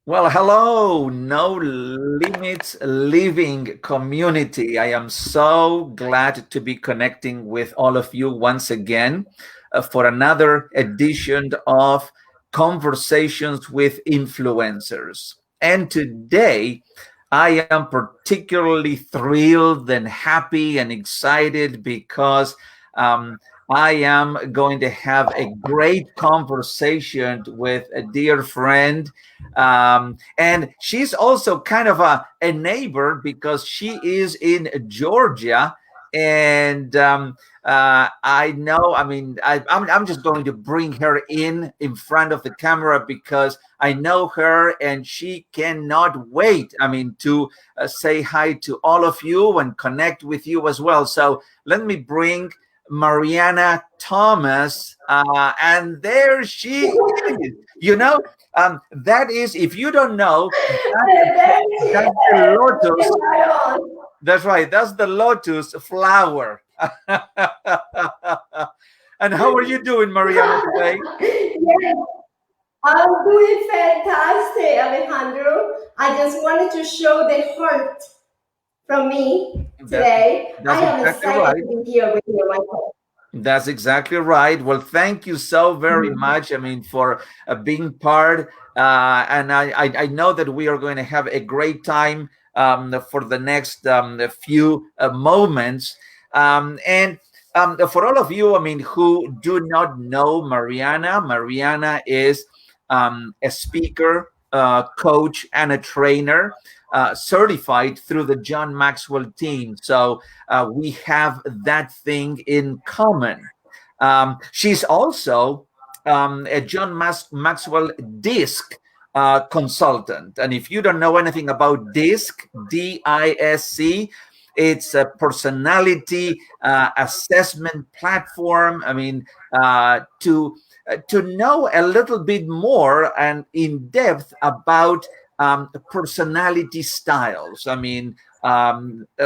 Well, hello, No Limits Living community. I am so glad to be connecting with all of you once again for another edition of Conversations with Influencers. And today, I am particularly thrilled and happy and excited because um, I am going to have a great conversation with a dear friend, and she's also kind of a neighbor because she is in Georgia. And I know, I mean, I'm just going to bring her in front of the camera because I know her and she cannot wait, I mean, to say hi to all of you and connect with you as well. So let me bring Mariana Thomas. And there she is. You know, that is, if you don't know, that's the lotus. That's right. That's the lotus flower. And how are you doing, Mariana, today? Yes, I'm doing fantastic, Alejandro. I just wanted to show the heart from me That, today. I that's am exactly excited right. to be here with you, Michael. That's exactly right. Well, thank you so very Mhm. much. I mean, for being part. And I know that we are going to have a great time for the next few moments. And for all of you, I mean, who do not know Mariana, Mariana is a speaker, coach, and a trainer, certified through the John Maxwell team. So we have that thing in common. She's also a Maxwell DISC consultant. And if you don't know anything about DISC, DISC, it's a personality assessment platform. I mean, to know a little bit more and in depth about personality styles. I mean,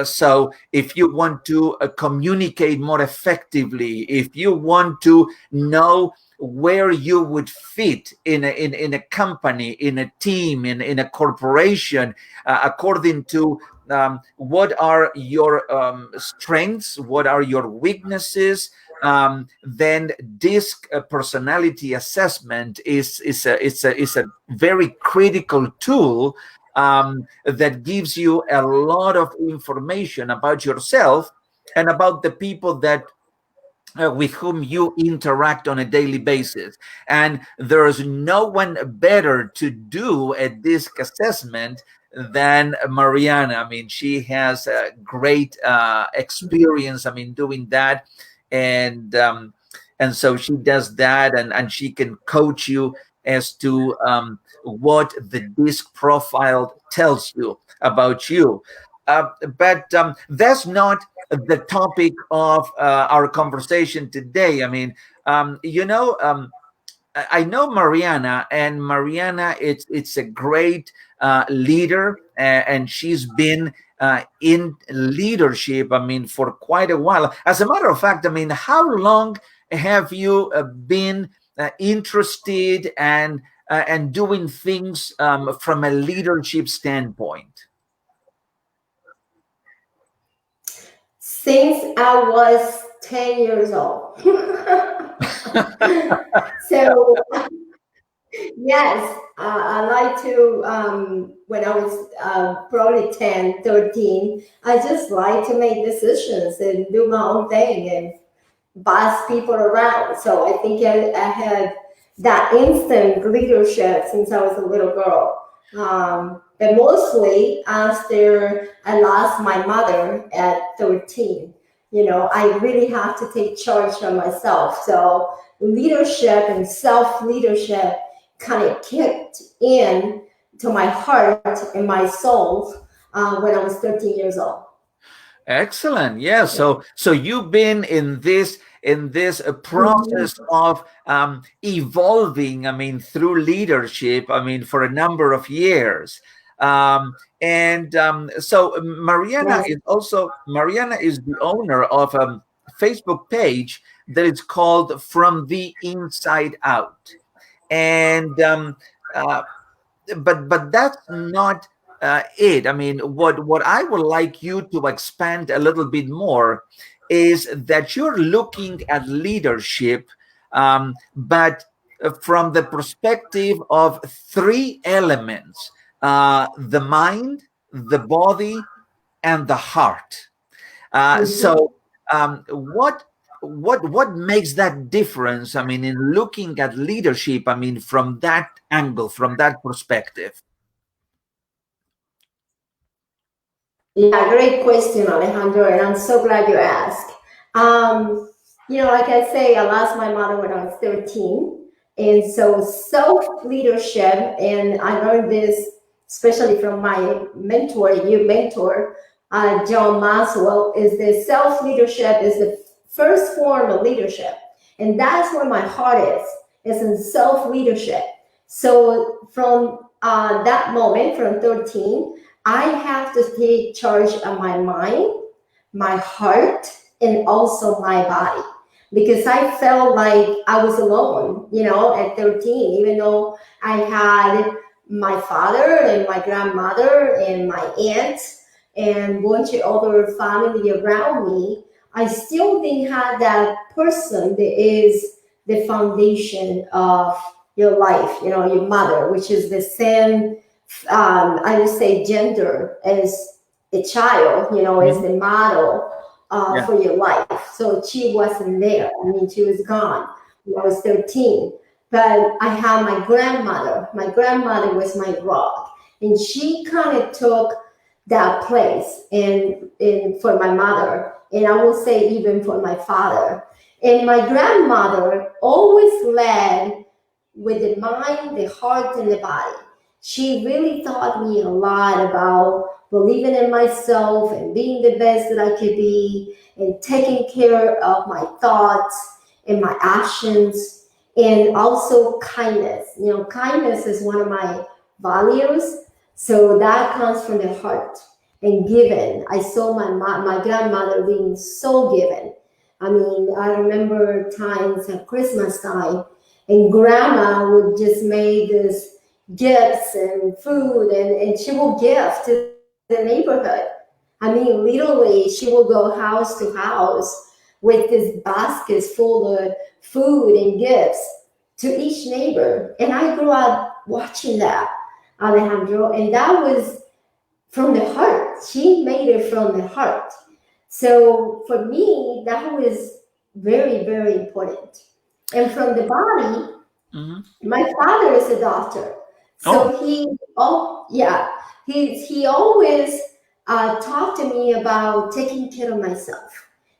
so if you want to communicate more effectively, if you want to know where you would fit in a company, in a team, in a corporation, according to what are your strengths, what are your weaknesses, then DISC personality assessment is a very critical tool that gives you a lot of information about yourself and about the people that with whom you interact on a daily basis. And there's no one better to do a DISC assessment than Mariana. I mean, she has a great experience, I mean, doing that. And and so she does that, and she can coach you as to what the DISC profile tells you about you. But that's not the topic of our conversation today. I mean, I know Mariana, and Mariana, it's a great leader, and she's been in leadership, I mean, for quite a while. As a matter of fact, I mean, how long have you been interested and doing things from a leadership standpoint? Since I was 10 years old. So, yes, I like to, when I was probably 10, 13, I just like to make decisions and do my own thing and boss people around. So I think I had that instant leadership since I was a little girl. But mostly after I lost my mother at 13, I really have to take charge of myself. So leadership and self leadership kind of kicked in to my heart and my soul when I was 13 years old. Excellent. Yeah. Yeah. So you've been in this Mhm. process of evolving. I mean, through leadership. I mean, for a number of years. And so Yes. Mariana is the owner of a Facebook page that is called From the Inside Out. And uh, but that's not it. I mean, what I would like you to expand a little bit more is that you're looking at leadership, but from the perspective of three elements: the mind, the body, and the heart. So, Mhm. what makes that difference? I mean, in looking at leadership, I mean, from that angle, from that perspective. Yeah, great question, Alejandro, and I'm so glad you asked. Um, like I say, I lost my mother when I was 13, and so self leadership, and I learned this especially from my mentor, you mentor, John Maxwell, is that self leadership is the first form of leadership, and that's where my heart is in self leadership. So from that moment, from 13. I have to take charge of my mind, my heart, and also my body. Because I felt like I was alone, at 13, even though I had my father and my grandmother and my aunt and a bunch of other family around me, I still didn't have that person that is the foundation of your life, your mother, which is the same I would say gender as a child, as Mhm. the model Yeah. for your life. So she wasn't there. I mean, she was gone when I was 13. But I had my grandmother. My grandmother was my rock. And she kind of took that place and for my mother. And I will say even for my father. And my grandmother always led with the mind, the heart, and the body. She really taught me a lot about believing in myself and being the best that I could be and taking care of my thoughts and my actions and also kindness. Kindness is one of my values. So that comes from the heart and giving. I saw my grandmother being so given. I mean, I remember times at Christmas time and grandma would just make this gifts and food and she will give to the neighborhood. I mean, literally, she will go house to house with these baskets full of food and gifts to each neighbor. And I grew up watching that, Alejandro, and that was from the heart. She made it from the heart. So for me, that was very, very important. And from the body, Mhm. my father is a doctor, Oh. so yeah, he always talked to me about taking care of myself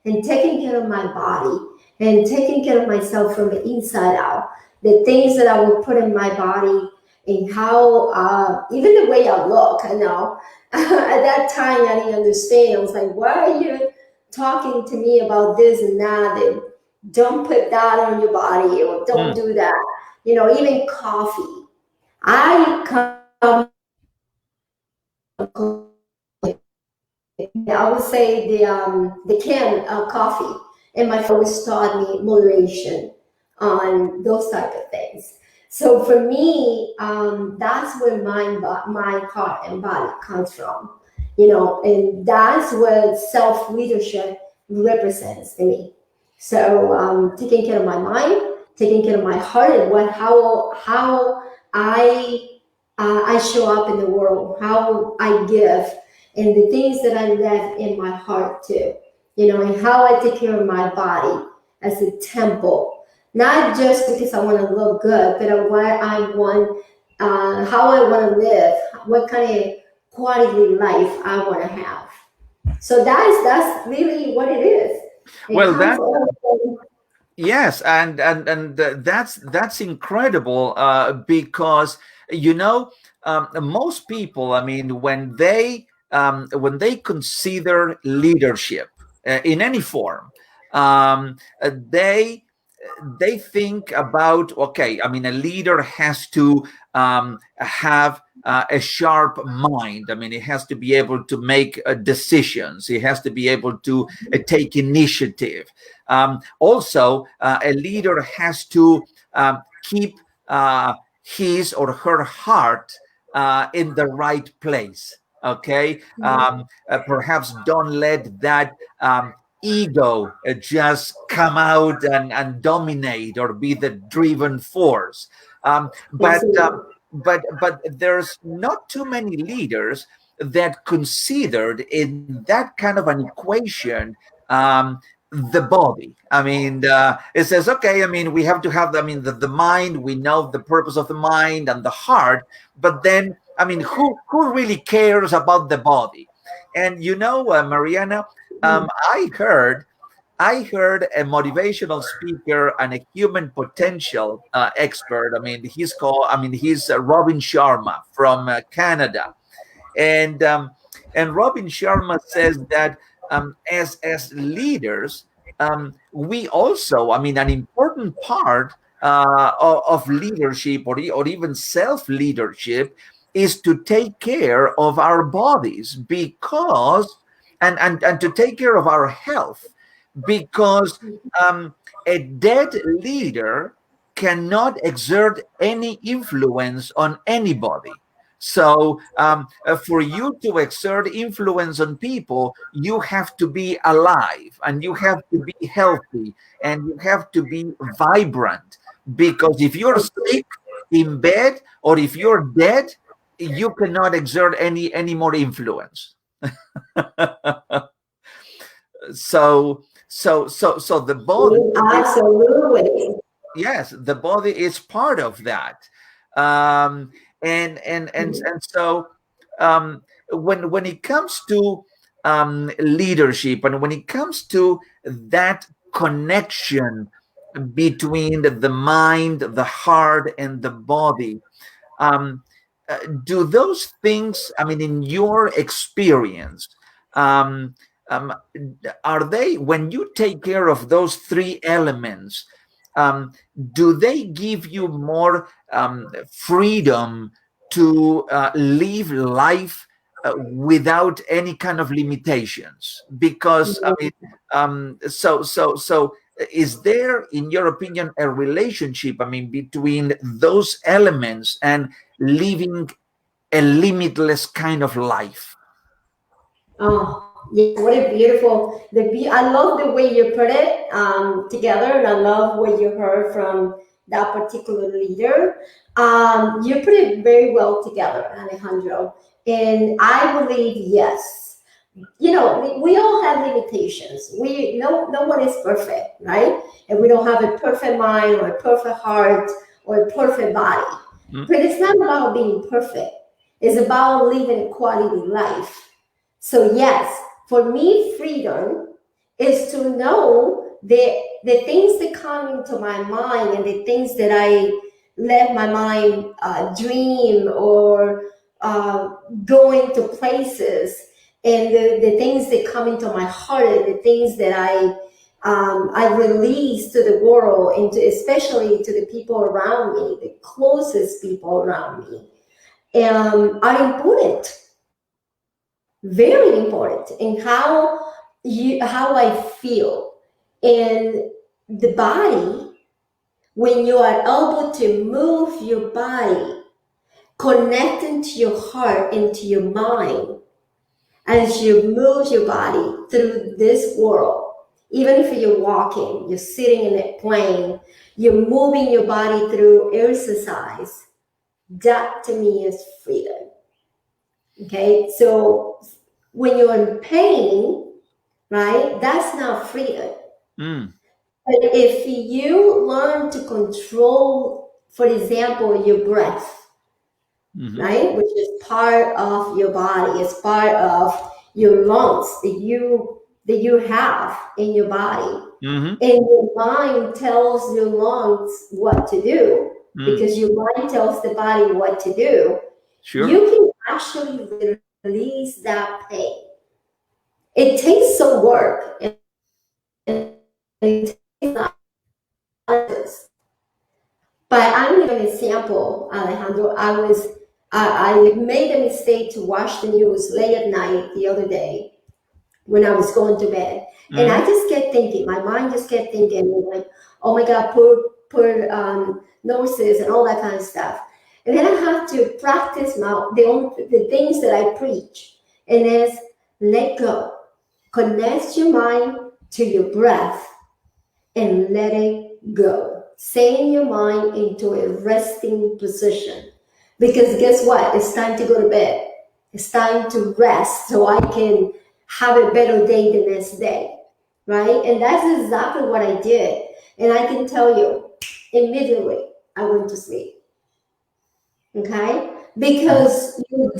and taking care of my body and taking care of myself from the inside out. The things that I would put in my body and how even the way I look. I know at that time I didn't understand. I was like, why are you talking to me about this and that? And don't put that on your body or don't Mm. do that. Even coffee. I come from I would say the can of coffee, and my father always taught me moderation on those type of things. So for me, that's where my heart and body comes from, and that's what self leadership represents to me. So taking care of my mind, taking care of my heart, and how I show up in the world, how I give, and the things that I left in my heart too, and how I take care of my body as a temple, not just because I want to look good, but what I want, how I want to live, what kind of quality life I want to have. So that's really what it is. It Well, comes that all from. yes, and that's incredible because you know most people. I mean, when they consider leadership in any form, they think about, okay, I mean, a leader has to have a sharp mind. I mean, he has to be able to make decisions. He has to be able to take initiative. Also, a leader has to keep his or her heart in the right place. Okay, perhaps don't let that ego just come out and dominate or be the driven force. Um, I but see. but there's not too many leaders that considered in that kind of an equation the body. I mean, it says, okay, I mean, we have to have, I mean, the mind, we know the purpose of the mind and the heart, but then, I mean, who really cares about the body? And Mariana, um, I heard I heard a motivational speaker and a human potential expert. He's Robin Sharma from Canada, and Robin Sharma says that as leaders, we also, I mean, an important part of leadership or even self leadership is to take care of our bodies because and to take care of our health because a dead leader cannot exert any influence on anybody. So, for you to exert influence on people, you have to be alive and you have to be healthy and you have to be vibrant. Because if you're sick in bed or if you're dead, you cannot exert any more influence. So the body is, Absolutely. yes, the body is part of that. um and so when it comes to leadership and when it comes to that connection between the mind, the heart, and the body, um, do those things, I mean, in your experience, um, um, are they, when you take care of those three elements, um, do they give you more freedom to live life without any kind of limitations? Because I mean, so is there, in your opinion, a relationship, I mean, between those elements and living a limitless kind of life? Oh, yes, what a beautiful. I love the way you put it together, and I love what you heard from that particular leader. You put it very well together, Alejandro. And I believe, yes, we all have limitations. No one is perfect, right? And we don't have a perfect mind or a perfect heart or a perfect body. Mm, But it's not about being perfect. It's about living a quality life. So yes, for me, freedom is to know the things that come into my mind and the things that I let my mind dream or uh, go into places, and the things that come into my heart and the things that I release to the world and especially to the people around me, the closest people around me, are important, very important in how I feel. And the body, when you are able to move your body, connecting to your heart and to your mind, as you move your body through this world, even if you're walking, you're sitting in a plane, you're moving your body through exercise, that to me is freedom. Okay, so when you're in pain, right, that's not freedom. mm, But if you learn to control, for example, your breath, mhm, right, which is part of your body, it's part of your lungs that you have in your body, mhm, and your mind tells your lungs what to do, mm, because your mind tells the body what to do. sure. You can actually release that pain. It takes some work, and it takes analysis. But I'm giving an example, Alejandro. I made a mistake to watch the news late at night the other day when I was going to bed, and I Mhm, just kept thinking. My mind just kept thinking, like, "Oh my God, poor nurses and all that kind of stuff." And then I have to practice the things that I preach. And it's let go. Connect your mind to your breath and let it go. Send your mind into a resting position. Because guess what? It's time to go to bed. It's time to rest so I can have a better day the next day. Right? And that's exactly what I did. And I can tell you, immediately I went to sleep. Okay? Because your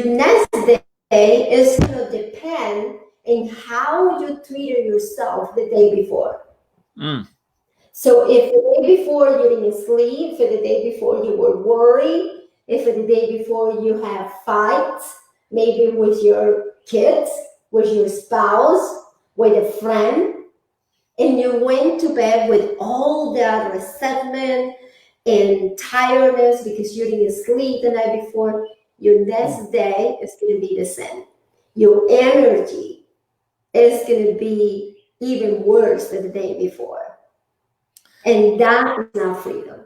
next day is going to depend on how you treated yourself the day before. Mm. So if the day before you didn't sleep, if the day before you were worried, if the day before you have fights, maybe with your kids, with your spouse, with a friend, and you went to bed with all that resentment and tiredness because you didn't sleep the night before, your next day is going to be the same. Your energy is going to be even worse than the day before. And that is not freedom.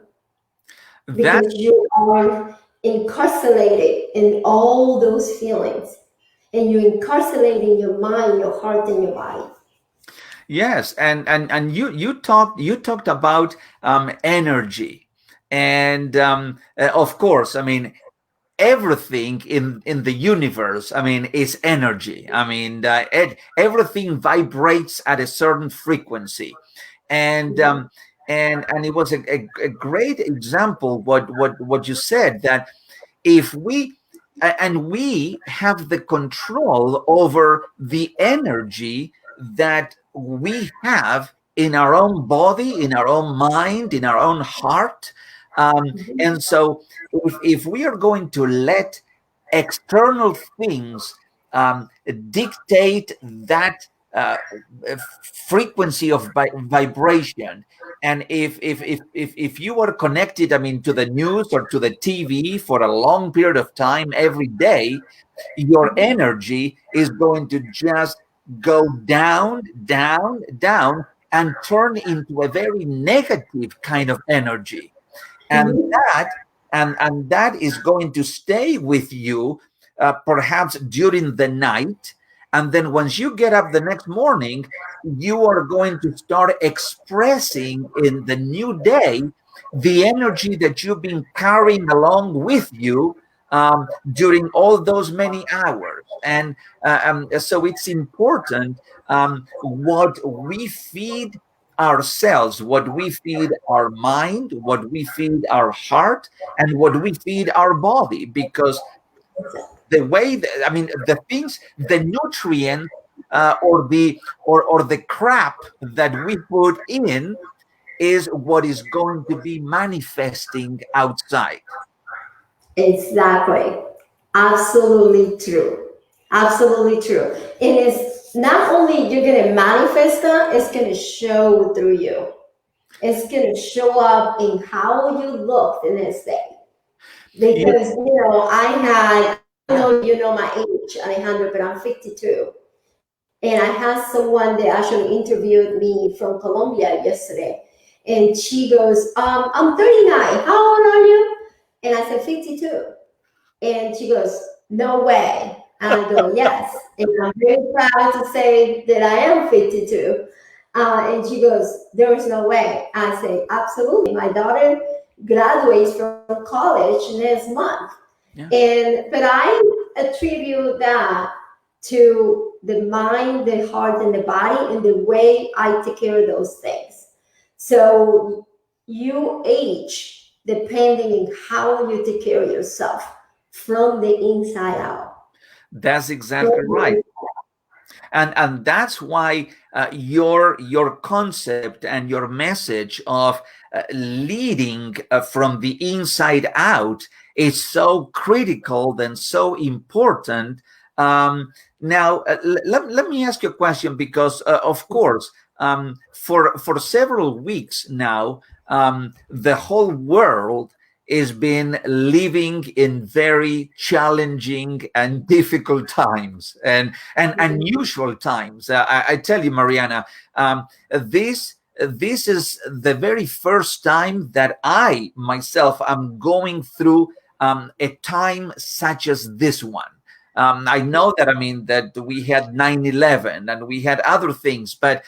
That Because you are incarcerated in all those feelings. And you're incarcerating your mind, your heart, and your body. Yes, and you talked about energy, and of course, I mean, everything in the universe, I mean, is energy. I mean, everything vibrates at a certain frequency, and and it was a great example what you said, that if we and we have the control over the energy that we have in our own body, in our own mind, in our own heart. And so if we are going to let external things dictate that frequency of vibration, and if you are connected, I mean, to the news or to the TV for a long period of time every day, your energy is going to just go down, down, down, and turn into a very negative kind of energy. And that and that is going to stay with you, perhaps during the night, and then once you get up the next morning, you are going to start expressing in the new day the energy that you've been carrying along with you during all those many hours. And so it's important what we feed ourselves, what we feed our mind, what we feed our heart, and what we feed our body. Because the way I mean, the things, the nutrients, or the crap that we put in is what is going to be manifesting outside. Exactly. Absolutely true. Absolutely true. And it's not only you're going to manifest that, it's going to show through you. It's going to show up in how you look the next day. You, Because, I don't know if you know my age, Alejandro, but I'm 52. And I had someone that actually interviewed me from Colombia yesterday. And she goes, I'm 39. How old are you? And I said, 52. And she goes, no way. And I go, yes. And I'm very proud to say that I am 52. And she goes, there is no way. I say, absolutely. My daughter graduates from college next month. yeah. But I attribute that to the mind, the heart, and the body, and the way I take care of those things. So you age depending on how you take care of yourself from the inside out. That's exactly right. And that's why your concept and your message of leading from the inside out is so critical and so important. Now, let me ask you a question, because of course, for several weeks now, the whole world is been living in very challenging and difficult times, and unusual times. I tell you, Mariana, this this is the very first time that I myself am going through a time such as this one. I know that, I mean, that we had 9/11 and we had other things, but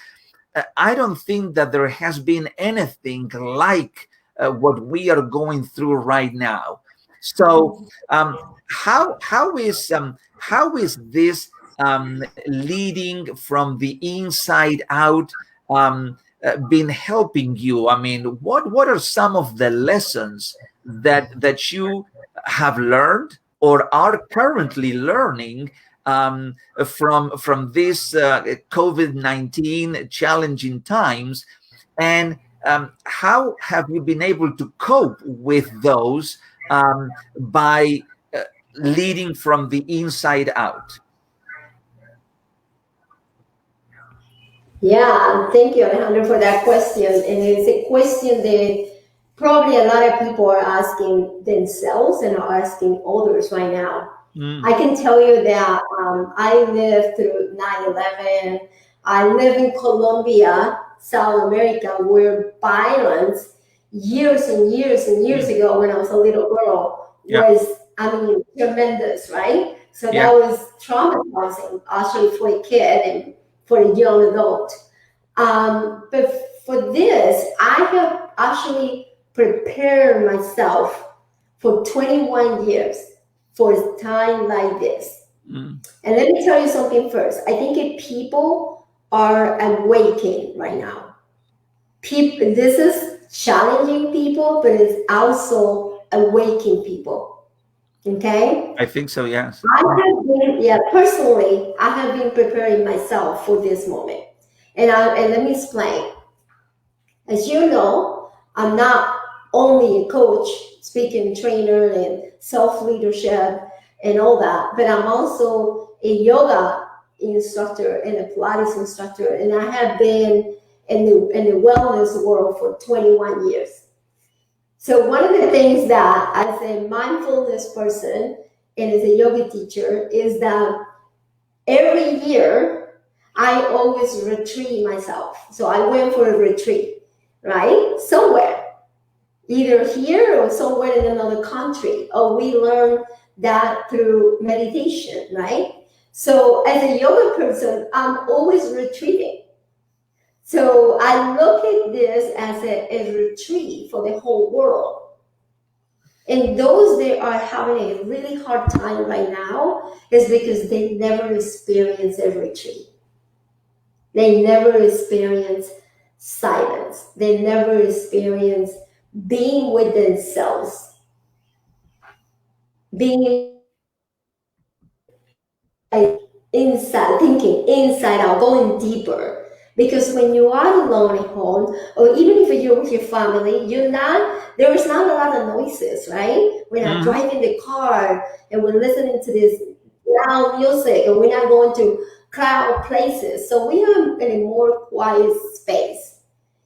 I don't think that there has been anything like what we are going through right now. So, how is this leading from the inside out been helping you? I mean, what are some of the lessons that you have learned or are currently learning from this COVID-19 challenging times, and how have you been able to cope with those by leading from the inside out? Yeah, thank you, Alejandro, for that question. And it's a question that probably a lot of people are asking themselves and are asking others right now. Mm, I can tell you that I lived through 9/11. I live in Colombia, South America, where violence years and years and years mm, ago when I was a little girl yeah, was, I mean, tremendous, right? So yeah, that was traumatizing, actually, for a kid and for a young adult. But for this, I have actually prepared myself for 21 years for a time like this. mm, And let me tell you something first. I think if people are awakening right now. People, this is challenging people, but it's also awakening people. Okay? I think so. Yes. I have been, yeah, personally, I have been preparing myself for this moment. And let me explain. As you know, I'm not only a coach, speaking trainer, and self leadership and all that, but I'm also a yoga instructor and a Pilates instructor, and I have been in the wellness world for 21 years. So one of the things that, as a mindfulness person and as a yoga teacher, is that every year I always retreat myself. So I went for a retreat, right? Somewhere, either here or somewhere in another country. Or we learn that through meditation, right? So as a yoga person, I'm always retreating. So I look at this as a retreat for the whole world. And those that are having a really hard time right now is because they never experience a retreat. They never experience silence. They never experience being with themselves, being inside, thinking inside out, going deeper. Because when you are alone at home, or even if you're with your family, there is not a lot of noises, right? We're not Mm, driving the car and we're listening to this loud music, and we're not going to crowd places. So we are in a more quiet space.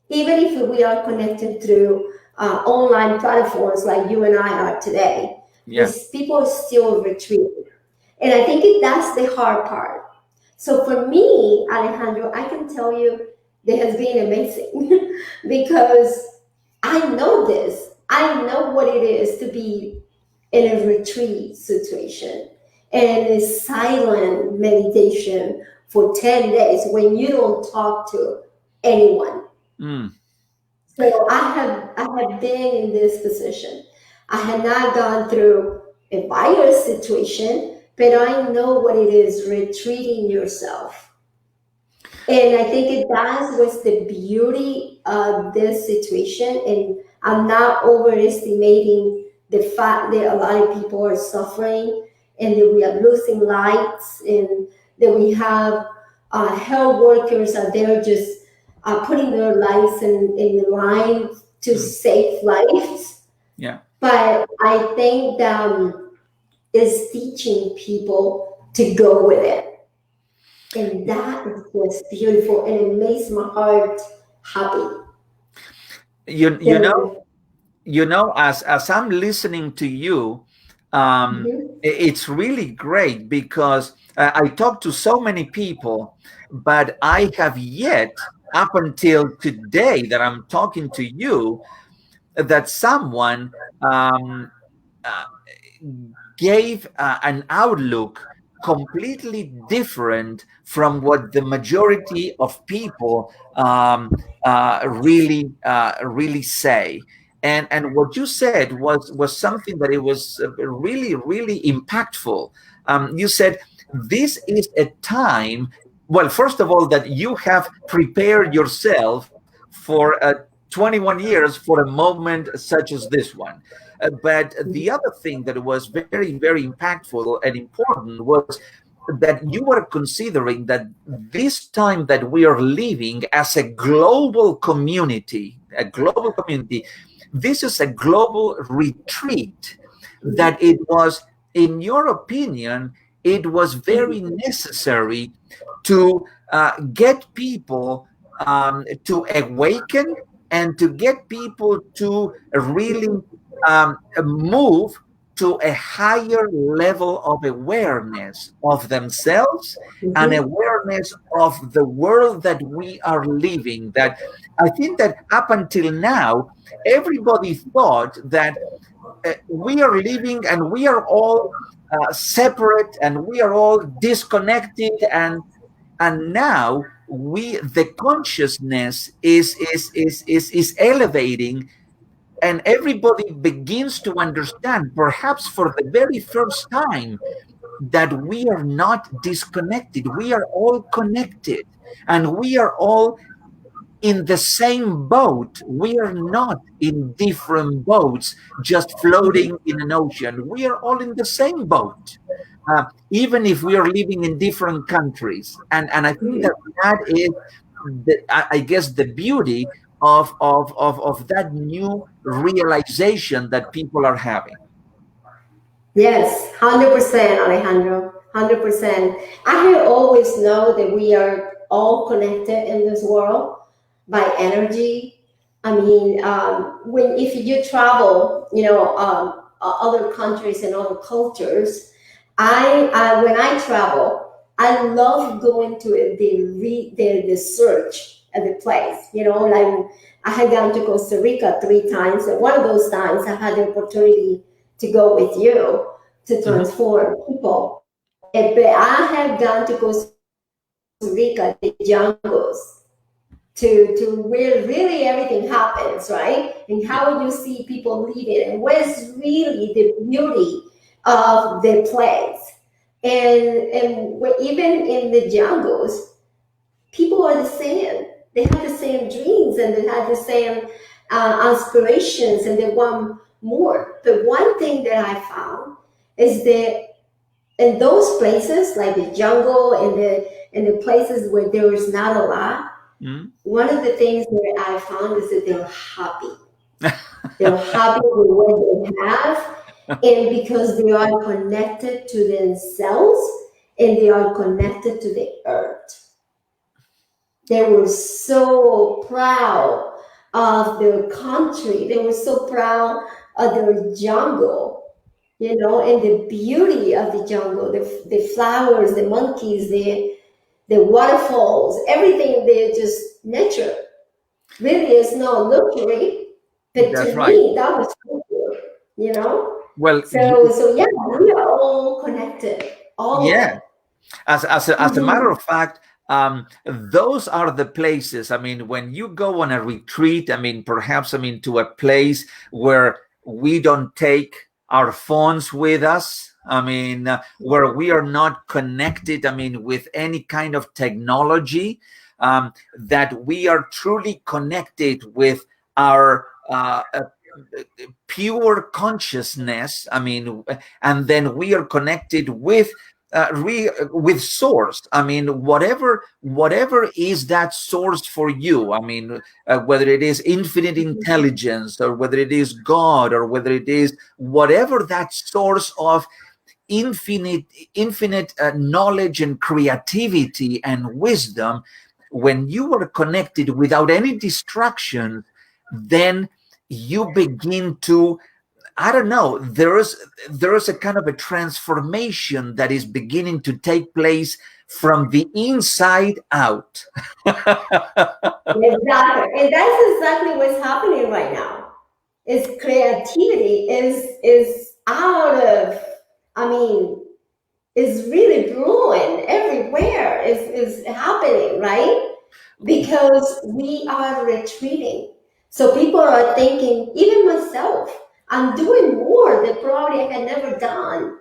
Even if we are connected through online platforms like you and I are today, yeah. people still retreat. And I think that's the hard part. So for me, Alejandro, I can tell you that has been amazing because I know this. I know what it is to be in a retreat situation and a silent meditation for 10 days when you don't talk to anyone. Mm, So I have been in this position. I have not gone through a virus situation, but I know what it is retreating yourself. And I think that was the beauty of this situation. And I'm not overestimating the fact that a lot of people are suffering and that we are losing lives and that we have health workers out there just putting their lives in the line to mm, save lives. yeah. But I think is teaching people to go with it. And that is just beautiful and it makes my heart happy. You you know So, as I'm listening to you, mhm. it's really great because I talk to so many people, but I have yet up until today that I'm talking to you, that someone um, uh, gave an outlook completely different from what the majority of people really say. And what you said was something that it was really impactful. You said this is a time. Well, first of all, that you have prepared yourself for 21 years for a moment such as this one. But the other thing that was very impactful and important was that you were considering that this time that we are living as a global community, this is a global retreat, that it was, in your opinion, it was very necessary to get people to awaken and to get people to really move to a higher level of awareness of themselves and Mhm. awareness of the world that we are living. That I think that up until now, everybody thought that we are living and we are all separate and we are all disconnected, and now we the consciousness is elevating, and everybody begins to understand, perhaps for the very first time, that we are not disconnected. We are all connected, and we are all in the same boat. We are not in different boats just floating in an ocean. We are all in the same boat, even if we are living in different countries. And I think that that is, I guess, the beauty of that new realization that people are having. Yes, 100%, Alejandro. 100%. I have always know that we are all connected in this world by energy. I mean, when if you travel, other countries and other cultures, I when I travel, I love going to the search of the place. Like I had gone to Costa Rica 3 times, and one of those times I had the opportunity to go with you to Mhm. transform people. But I have gone to Costa Rica, the jungles, to where really everything happens, right? And Yeah, how you see people living and what is really the beauty of the place. And even in the jungles, people are the same. They have the same dreams and they have the same aspirations and they want more. But one thing that I found is that in those places, like the jungle and the places where there is not a lot, mhm. one of the things that I found is that they're happy. They're happy with what they have, and because they are connected to themselves and they are connected to the earth. They were so proud of their country. They were so proud of their jungle, and the beauty of the jungle, the flowers, the monkeys, the waterfalls, everything. They're just nature. Really is no luxury, but That's to right. me, that was luxury, you know? Well, So yeah, we are all connected, all of yeah. it. As a matter Mhm. of fact, those are the places. I mean, when you go on a retreat, I mean, perhaps, I mean, to a place where we don't take our phones with us. I mean, where we are not connected, I mean, with any kind of technology, that we are truly connected with our pure consciousness. I mean, and then we are connected with with source. I mean, whatever is that source for you. I mean, whether it is infinite intelligence, or whether it is God, or whether it is whatever that source of infinite knowledge and creativity and wisdom, when you are connected without any distraction, then you begin to I don't know, there is a kind of a transformation that is beginning to take place from the inside out. Exactly. And that's exactly what's happening right now. Is creativity is out of, I mean, is really brewing everywhere. Is happening, right? Because we are retreating. So people are thinking, even myself, I'm doing more that probably I had never done,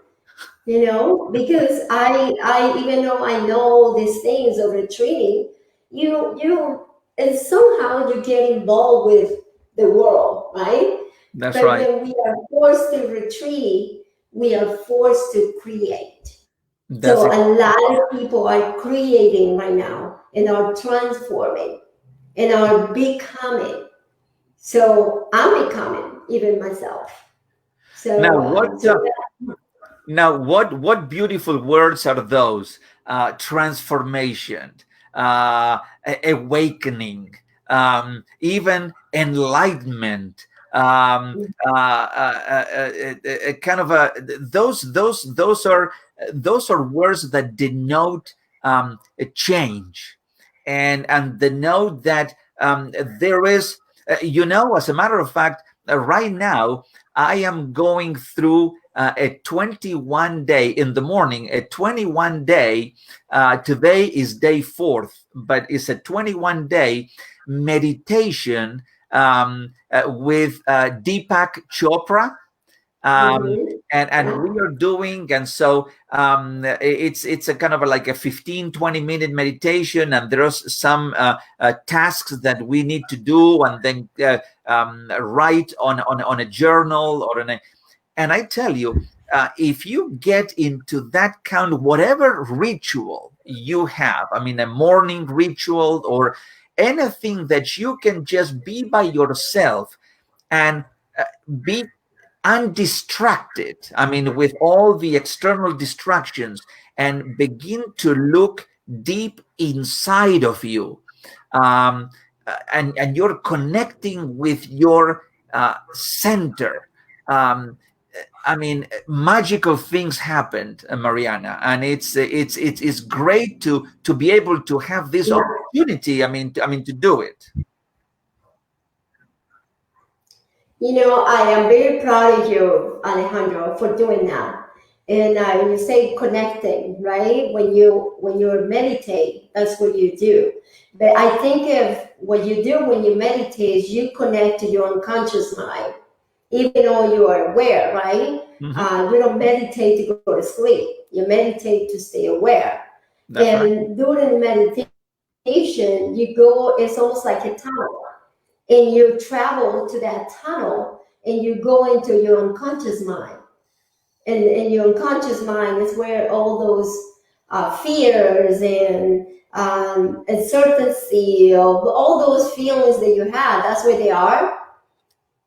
because I even though I know these things of retreating, and somehow you get involved with the world, right? That's But right. when we are forced to retreat, we are forced to create. That's So it. a lot of people are creating right now and are transforming and are becoming. So I'm becoming even myself. Now So what what beautiful words are those? Transformation, awakening, even enlightenment. Kind of a those are words that denote a change, and denote that there is, as a matter of fact, right now I am going through a 21 day in the morning, a 21 day. Today is day fourth, but it's a 21 day meditation with Deepak Chopra. um, mhm, and yeah, we are doing, and so it's a kind of like a 15-20 minute meditation, and there's some tasks that we need to do, and then write on a journal or on a. And I tell you, if you get into that kind of whatever ritual you have, I mean, a morning ritual or anything that you can just be by yourself and uh, be undistracted, I mean, with all the external distractions, and begin to look deep inside of you. And you're connecting with your center. Um, I mean, magical things happened, Mariana, and it's great to be able to have this yeah. opportunity. I mean, to do it. I am very proud of you, Alejandro, for doing that. And you say connecting, right? When you meditate, that's what you do. But I think of what you do when you meditate is you connect to your unconscious mind, even though you are aware, right? Mhm. You don't meditate to go to sleep. You meditate to stay aware. That's right. And during meditation, you go. It's almost like a tunnel, and you travel to that tunnel and you go into your unconscious mind, and your unconscious mind is where all those fears and uncertainty of all those feelings that you have, that's where they are.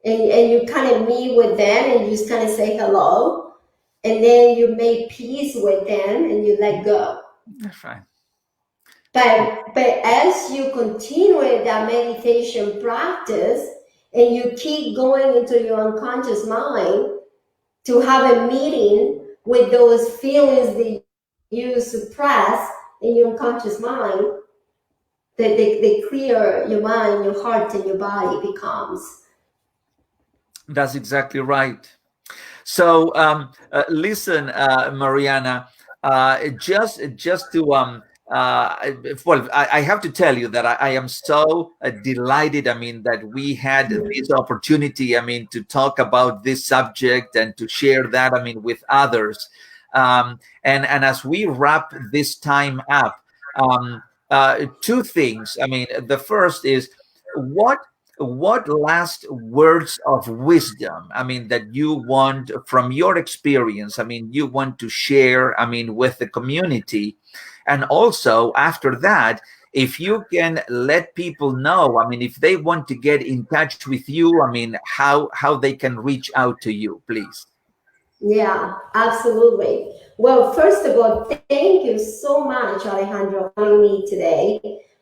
And you kind of meet with them and you just kind of say hello, and then you make peace with them and you let go. That's right. But as you continue with that meditation practice and you keep going into your unconscious mind to have a meeting with those feelings that you suppress in your unconscious mind, that they clear your mind, your heart, and your body becomes. That's exactly right. So listen, Mariana, just to well, I have to tell you that I am so delighted. I mean, that we had this opportunity. I mean, to talk about this subject and to share that. I mean, with others. And as we wrap this time up, two things. I mean, the first is what last words of wisdom, I mean, that you want from your experience, I mean, you want to share, I mean, with the community. And also after that, if you can let people know, I mean, if they want to get in touch with you, I mean, how they can reach out to you, please. Yeah, absolutely. Well, first of all, thank you so much, Alejandro, for having me today.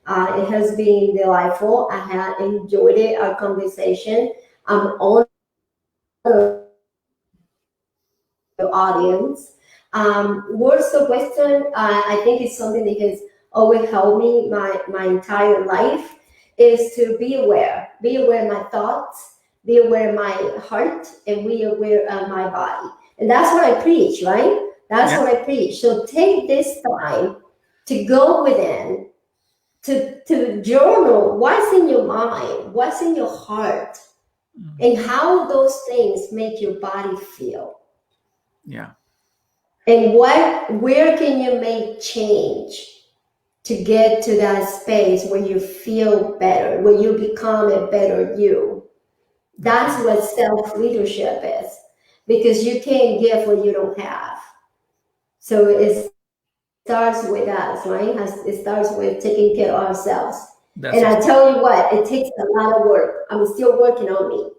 It has been delightful. I had enjoyed it, our conversation. I'm honored audience. Words of wisdom, I think it's something that has always helped me my entire life, is to be aware of my thoughts, be aware of my heart, and be aware of my body. And that's what I preach, right? That's Yeah. what I preach. So take this time to go within, to journal what's in your mind, what's in your heart, and how those things make your body feel. Yeah. And where can you make change to get to that space where you feel better, where you become a better you? That's what self-leadership is, because you can't give what you don't have. So it starts with us, right? It starts with taking care of ourselves. That's And I tell you what, it takes a lot of work. I'm still working on me.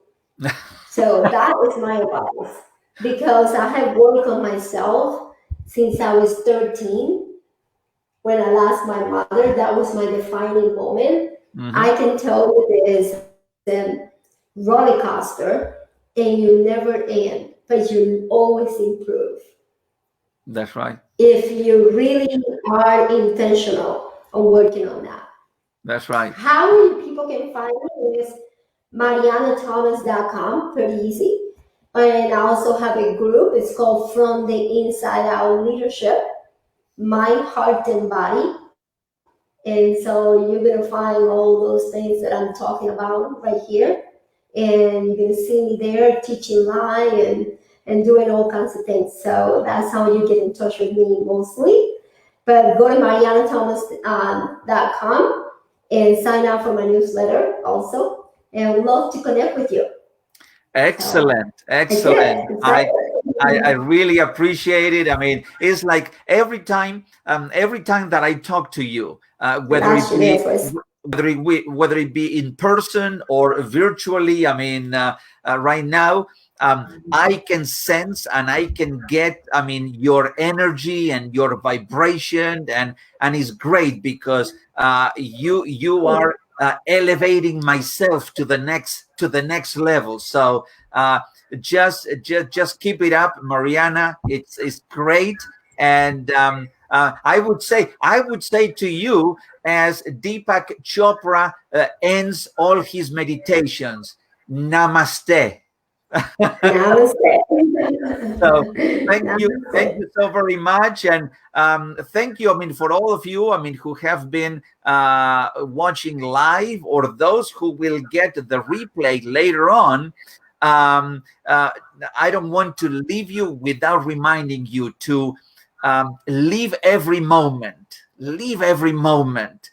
So that is my advice, because I have worked on myself since I was 13. When I lost my mother, that was my defining moment. I can tell you it is a roller coaster, and you never end, but you always improve. That's right. If you really are intentional on working on that. That's right. How people can find me is marianathomas.com, pretty easy. And I also have a group, it's called From the Inside Out Leadership, Mind, Heart, and Body. And so you're going to find all those things that I'm talking about right here. And you're going to see me there teaching live and doing all kinds of things. So that's how you get in touch with me mostly. But go to marianathomas.com and sign up for my newsletter also. And I would love to connect with you. Excellent. Excellent. I really appreciate it. I mean, it's like every time that I talk to you, whether it be in person or virtually, I mean, right now, I can sense and I can get, I mean, your energy and your vibration, and it's great because you are elevating myself to the next level. So just keep it up, Mariana. It's great. And I would say to you, as Deepak Chopra ends all his meditations, namaste. Namaste. So thank you so very much, and thank you. I mean, for all of you, I mean, who have been watching live, or those who will get the replay later on. I don't want to leave you without reminding you to live every moment. Live every moment.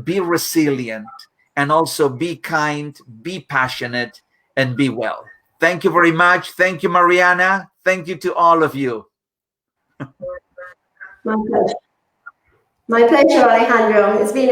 Be resilient, and also be kind, be passionate, and be well. Thank you very much. Thank you, Mariana. Thank you to all of you. My pleasure. My pleasure, Alejandro. It's been